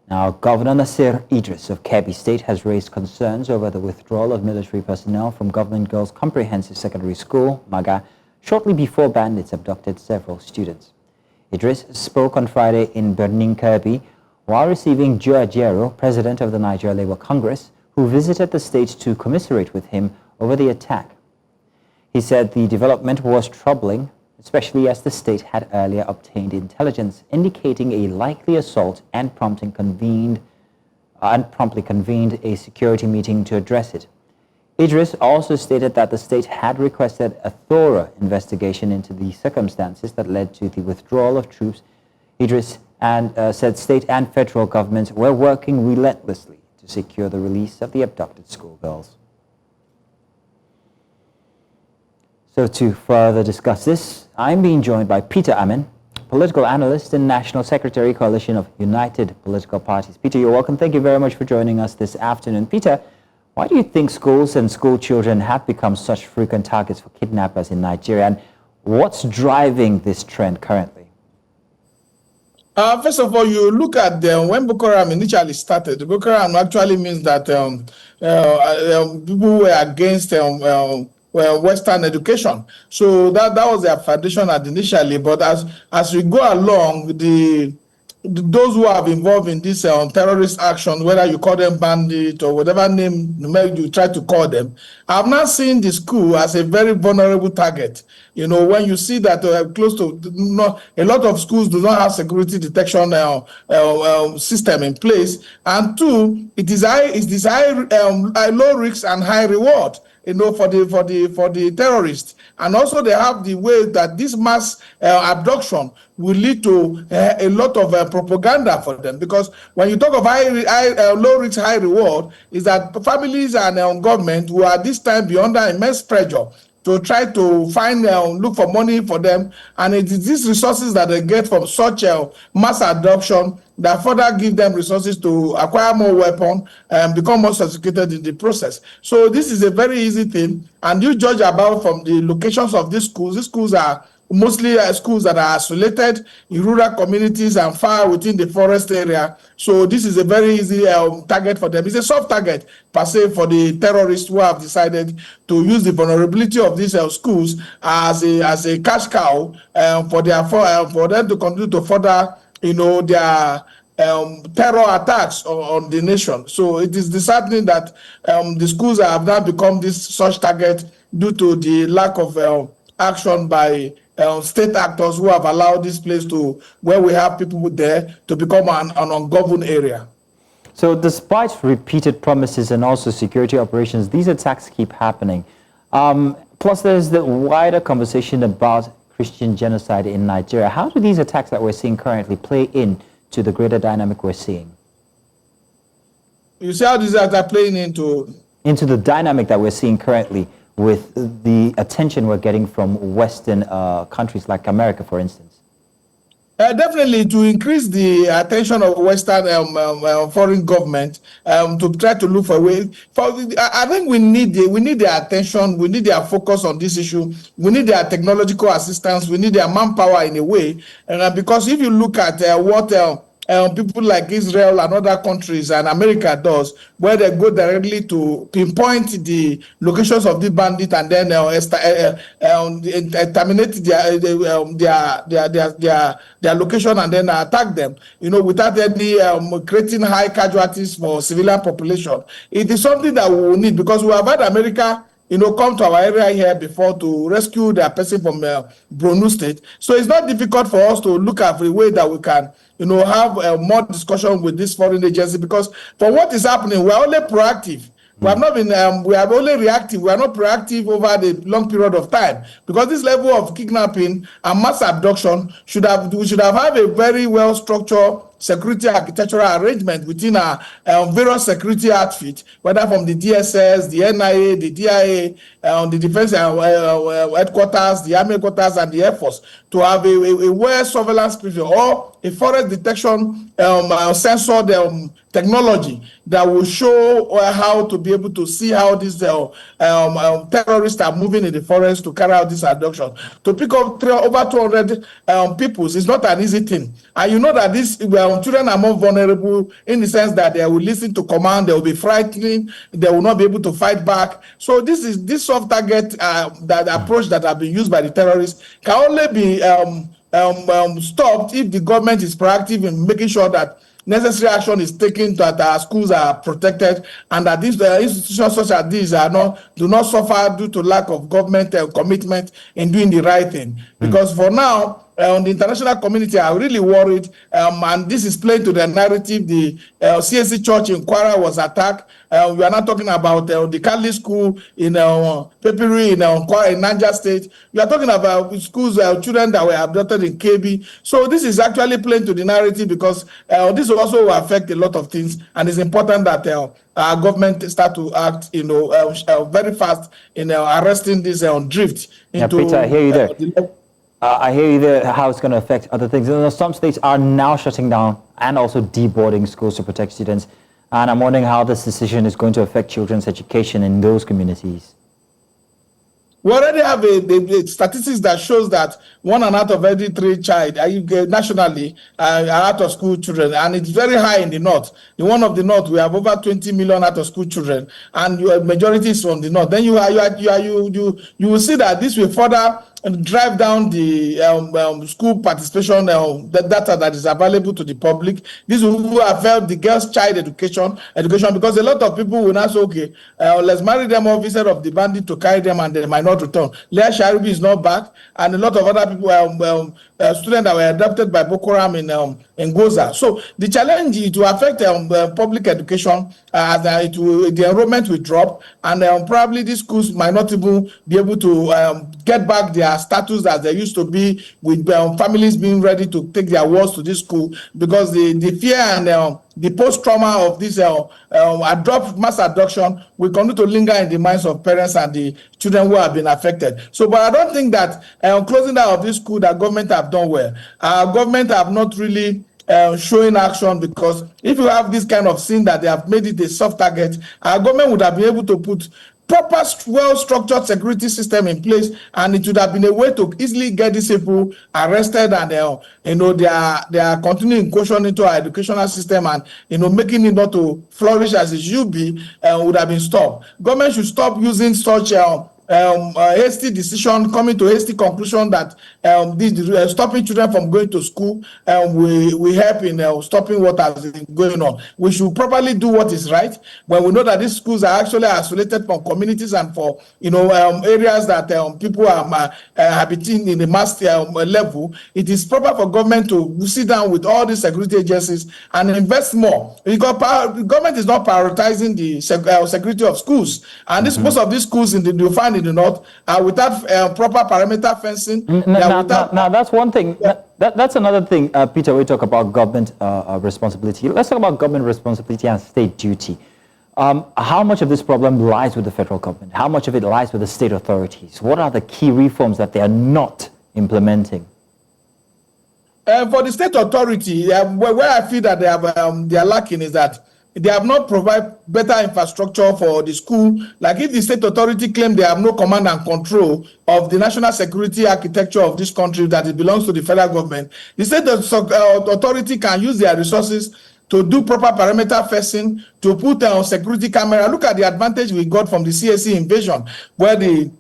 Now, Governor Nasir Idris of Kebbi State has raised concerns over the withdrawal of military personnel from Government Girls Comprehensive Secondary School, Maga, shortly before bandits abducted several students. Idris spoke on Friday in Birnin Kebbi while receiving Joe Ajaero, President of the Nigeria Labour Congress, who visited the state to commiserate with him over the attack. He said the development was troubling, especially as the state had earlier obtained intelligence indicating a likely assault and promptly convened a security meeting to address it. Idris also stated that the state had requested a thorough investigation into the circumstances that led to the withdrawal of troops. Idris said state and federal governments were working relentlessly to secure the release of the abducted schoolgirls. So to further discuss this, I'm being joined by Peter Ameh, political analyst and National Secretary, Coalition of United Political Parties. Peter, you're welcome. Thank you very much for joining us this afternoon. Peter, why do you think schools and school children have become such frequent targets for kidnappers in Nigeria, and what's driving this trend currently? First of all, you look at when Boko Haram initially started. Boko Haram actually means that people were against Western education. So that was their foundation initially. But as we go along, those who have involved in this terrorist action, whether you call them bandit or whatever name you try to call them, I've not seen the school as a very vulnerable target. You know, when you see that close to a lot of schools do not have security detection system in place, and two, it is low risk and high reward, you know, for the terrorists. And also they have the way that this mass abduction will lead to a lot of propaganda for them, because when you talk of low risk, high reward, is that families and government will at this time be under immense pressure to try to find, look for money for them. And it is these resources that they get from such mass adoption that further give them resources to acquire more weapons and become more sophisticated in the process. So this is a very easy thing. And you judge about from the locations of these schools. These schools are mostly schools that are isolated in rural communities and far within the forest area. So this is a very easy target for them. It's a soft target per se for the terrorists who have decided to use the vulnerability of these schools as a cash cow for them to continue to further, you know, their terror attacks on the nation. So it is disheartening that the schools have now become this such target due to the lack of action by state actors who have allowed this place to, where we have people there, to become an ungoverned area. So despite repeated promises and also security operations, these attacks keep happening. Plus there's the wider conversation about Christian genocide in Nigeria. How do these attacks that we're seeing currently play into the greater dynamic we're seeing? You see how these attacks are playing into the dynamic that we're seeing currently with the attention we're getting from Western countries like America, for instance? Definitely to increase the attention of Western foreign government to try to look for a way. I think we need their attention, we need their focus on this issue, we need their technological assistance, we need their manpower in a way. Because if you look at what people like Israel and other countries and America does, where they go directly to pinpoint the locations of the bandit and then terminate their location and then attack them, you know, without any creating high casualties for civilian population. It is something that we will need, because we have had America, you know, come to our area here before to rescue their person from Borno State. So it's not difficult for us to look at the way that we can, you know, have more discussion with this foreign agency, because for what is happening, we are only proactive. We have not been, we are only reactive. We are not proactive over the long period of time, because this level of kidnapping and mass abduction we should have a very well structured security architectural arrangement within our various security outfits, whether from the DSS, the NIA, the DIA, the Defense Headquarters, the Army Headquarters, and the Air Force, to have a well surveillance period or a forest detection sensor technology that will show how to be able to see how these terrorists are moving in the forest to carry out this abduction. To pick up over 200 people is not an easy thing. And you know that this children are more vulnerable in the sense that they will listen to command, they will be frightened, they will not be able to fight back. So this soft target that approach that have been used by the terrorists can only be stopped if the government is proactive in making sure that necessary action is taken, that our schools are protected, and that these institutions such as these do not suffer due to lack of government commitment in doing the right thing. Because for now, the international community are really worried, and this is playing to the narrative. The CSC church in Kwara was attacked. We are not talking about the Catholic school in Pepiri in Niger State. We are talking about schools, children that were abducted in Kebbi. So this is actually playing to the narrative, because this will also affect a lot of things, and it's important that our government start to act, very fast in arresting this drift into. Peter, I hear you there. I hear you there, how it's going to affect other things. Some states are now shutting down and also deboarding schools to protect students. And I'm wondering how this decision is going to affect children's education in those communities. We already have the statistics that shows that 1 out of every 3 child nationally are out of school children, and it's very high in the north. The one of the north, we have over 20 million out of school children, and your majority is from the north. Then you will see that this will further drive down the school participation, the data that is available to the public. This will affect the girls' child education, because a lot of people will now say, okay, let's marry them off instead of the bandit to carry them, and they might not return. Leah Sharibi is not back, and a lot of other people, students that were adopted by Boko Haram in Goza. So the challenge is to affect public education. The enrollment will drop, and probably these schools might not even be able to get back their status as they used to be, with families being ready to take their wards to this school, because the fear and the post-trauma of this mass abduction will continue to linger in the minds of parents and the children who have been affected. So, but I don't think that closing down of this school, that government have done well. Our government have not really showing action, because if you have this kind of scene that they have made it a soft target, our government would have been able to put proper, well-structured security system in place, and it would have been a way to easily get these people arrested, and they are continuing incursion into our educational system, and making it not to flourish as it should be, would have been stopped. Government should stop using such hasty decision, coming to hasty conclusion that stopping children from going to school we help in stopping what has been going on. We should properly do what is right when we know that these schools are actually isolated from communities and for areas that people are habiting in the mass level. It is proper for government to sit down with all the security agencies and invest more, because the government is not prioritizing the security of schools, and most of these schools in the north without proper perimeter fencing. Now, that's one thing. Yeah. That's another thing, Peter. We talk about government responsibility. Let's talk about government responsibility and state duty. How much of this problem lies with the federal government? How much of it lies with the state authorities? What are the key reforms that they are not implementing? For the state authority, where I feel that they are lacking is that they have not provided better infrastructure for the school. Like, if the state authority claim they have no command and control of the national security architecture of this country, that it belongs to the federal government, the state authority can use their resources to do proper perimeter fencing, to put on security camera. Look at the advantage we got from the CSC invasion, where the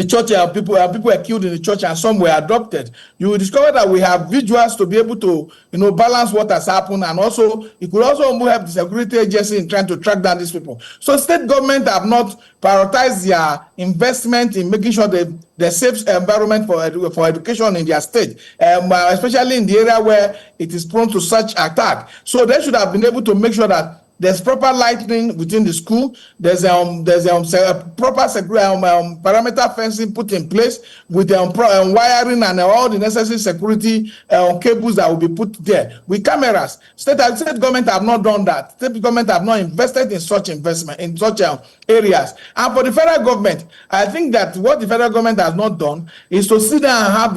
church people were killed in the church and some were adopted. You will discover that we have visuals to be able to balance what has happened, and also it could also help the security agency in trying to track down these people. So state government have not prioritized their investment in making sure the safe environment for education in their state, especially in the area where it is prone to such attack. So they should have been able to make sure that there's proper lighting within the school. There's proper perimeter fencing put in place with wiring and all the necessary security cables that will be put there with cameras. State government have not done that. State government have not invested in such investment in such areas. And for the federal government, I think that what the federal government has not done is to sit down and have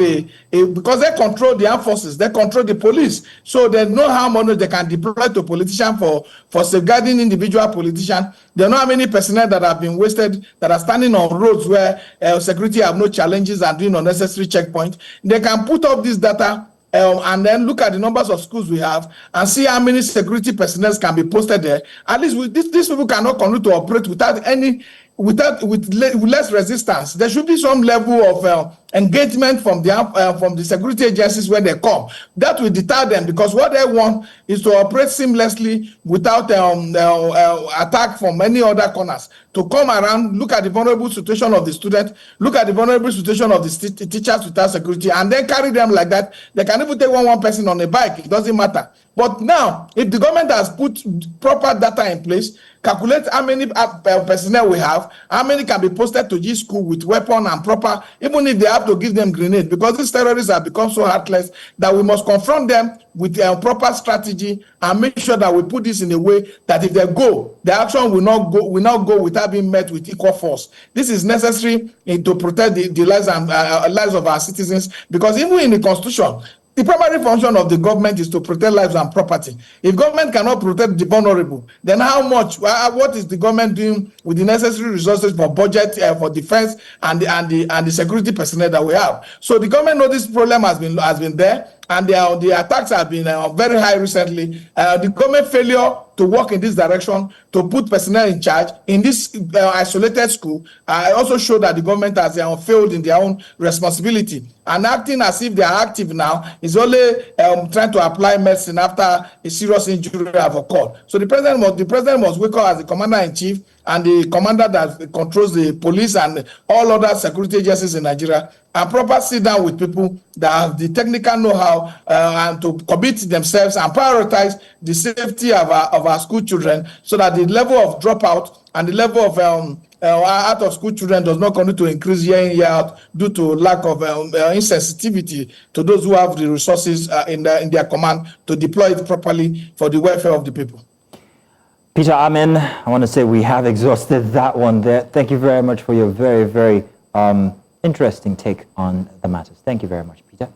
because they control the armed forces, they control the police, so they know how much they can deploy to politicians for safeguarding individual politicians. There are not many personnel that have been wasted, that are standing on roads where security have no challenges and doing unnecessary checkpoints. They can put up this data and then look at the numbers of schools we have and see how many security personnel can be posted there. At least these people cannot continue to operate with less resistance. There should be some level of engagement from the security agencies when they come. That will deter them, because what they want is to operate seamlessly without attack from any other corners. To come around, look at the vulnerable situation of the student, look at the vulnerable situation of the teachers without security, and then carry them like that. They can even take one person on a bike. It doesn't matter. But now, if the government has put proper data in place, calculate how many personnel we have, how many can be posted to each school with weapon and proper, even if they have to give them grenade, because these terrorists have become so heartless that we must confront them with a proper strategy and make sure that we put this in a way that if they go, the action will not go without being met with equal force. This is necessary to protect the lives and lives of our citizens, because even in the Constitution, the primary function of the government is to protect lives and property. If government cannot protect the vulnerable, then what is the government doing with the necessary resources for budget, for defense, and the security personnel that we have? So the government knows this problem has been there, and the attacks have been very high recently. The government failure to work in this direction, to put personnel in charge in this isolated school, also show that the government has failed in their own responsibility. And acting as if they are active now is only trying to apply medicine after a serious injury have occurred. So the president must wake up as the commander-in-chief and the commander that controls the police and all other security agencies in Nigeria, and proper sit down with people that have the technical know-how and to commit themselves and prioritize the safety of our school children, so that the level of dropout and the level of out of school children does not continue to increase year in, year out, due to lack of insensitivity to those who have the resources in their command to deploy it properly for the welfare of the people. Peter Ameh, I want to say we have exhausted that one there. Thank you very much for your very, very interesting take on the matters. Thank you very much, Peter.